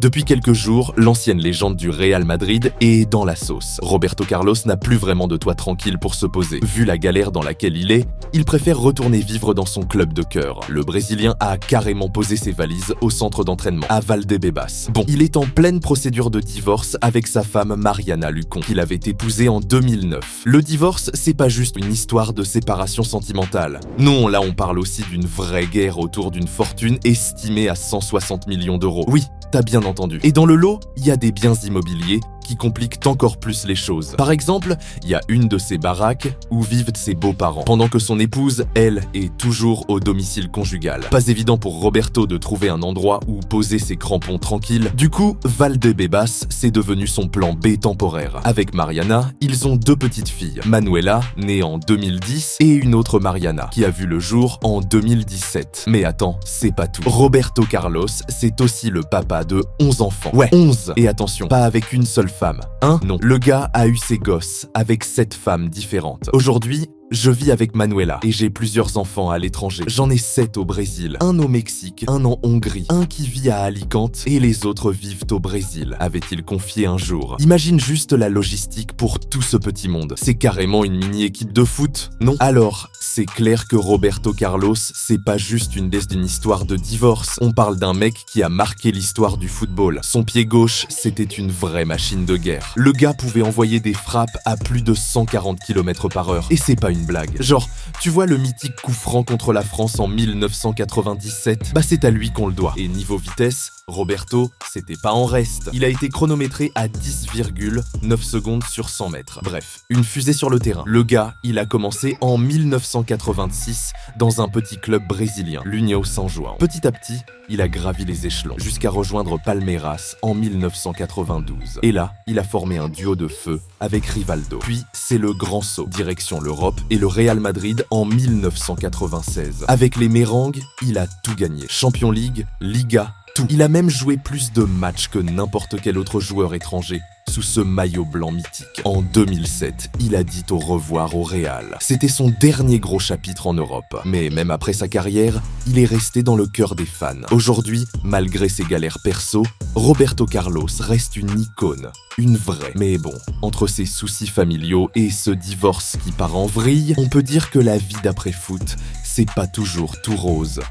Depuis quelques jours, l'ancienne légende du Real Madrid est dans la sauce. Roberto Carlos n'a plus vraiment de toit tranquille pour se poser. Vu la galère dans laquelle il préfère retourner vivre dans son club de cœur. Le Brésilien a carrément posé ses valises au centre d'entraînement, à Valdebebas. Bon, il est en pleine procédure de divorce avec sa femme Mariana Lucon, qu'il avait épousée en 2009. Le divorce, c'est pas juste une histoire de séparation sentimentale. Non, là on parle aussi d'une vraie guerre autour d'une fortune estimée à 160 millions d'euros. Oui, t'as bien entendu. Et dans le lot, il y a des biens immobiliers qui compliquent encore plus les choses. Par exemple, il y a une de ces baraques où vivent ses beaux-parents, pendant que son épouse, elle, est toujours au domicile conjugal. Pas évident pour Roberto de trouver un endroit où poser ses crampons tranquilles. Du coup, Valdebebas, c'est devenu son plan B temporaire. Avec Mariana, ils ont 2 petites filles, Manuela, née en 2010, et une autre Mariana, qui a vu le jour en 2017. Mais attends, c'est pas tout. Roberto Carlos, c'est aussi le papa de 11 enfants. Ouais, 11! Et attention, pas avec une seule femme. Non. Le gars a eu ses gosses avec 7 femmes différentes. Aujourd'hui, je vis avec Manuela et j'ai plusieurs enfants à l'étranger. J'en ai 7 au Brésil, un au Mexique, un en Hongrie, un qui vit à Alicante et les autres vivent au Brésil, avait-il confié un jour. Imagine juste la logistique pour tout ce petit monde. C'est carrément une mini-équipe de foot, non? Alors, c'est clair que Roberto Carlos, c'est pas juste une baisse d'une histoire de divorce. On parle d'un mec qui a marqué l'histoire du football. Son pied gauche, c'était une vraie machine de guerre. Le gars pouvait envoyer des frappes à plus de 140 km/h. Et c'est pas une blague. Genre, tu vois le mythique coup franc contre la France en 1997? Bah c'est à lui qu'on le doit. Et niveau vitesse, Roberto, c'était pas en reste. Il a été chronométré à 10,9 secondes sur 100 mètres. Bref, une fusée sur le terrain. Le gars, il a commencé en 1986 dans un petit club brésilien, l'União São João. Petit à petit, il a gravi les échelons jusqu'à rejoindre Palmeiras en 1992. Et là, il a formé un duo de feu avec Rivaldo. Puis, c'est le grand saut, direction l'Europe et le Real Madrid en 1996. Avec les Mérengues, il a tout gagné. Champions League, Liga, tout. Il a même joué plus de matchs que n'importe quel autre joueur étranger sous ce maillot blanc mythique. En 2007, il a dit au revoir au Real. C'était son dernier gros chapitre en Europe. Mais même après sa carrière, il est resté dans le cœur des fans. Aujourd'hui, malgré ses galères perso, Roberto Carlos reste une icône. Une vraie. Mais bon, entre ses soucis familiaux et ce divorce qui part en vrille, on peut dire que la vie d'après foot, c'est pas toujours tout rose.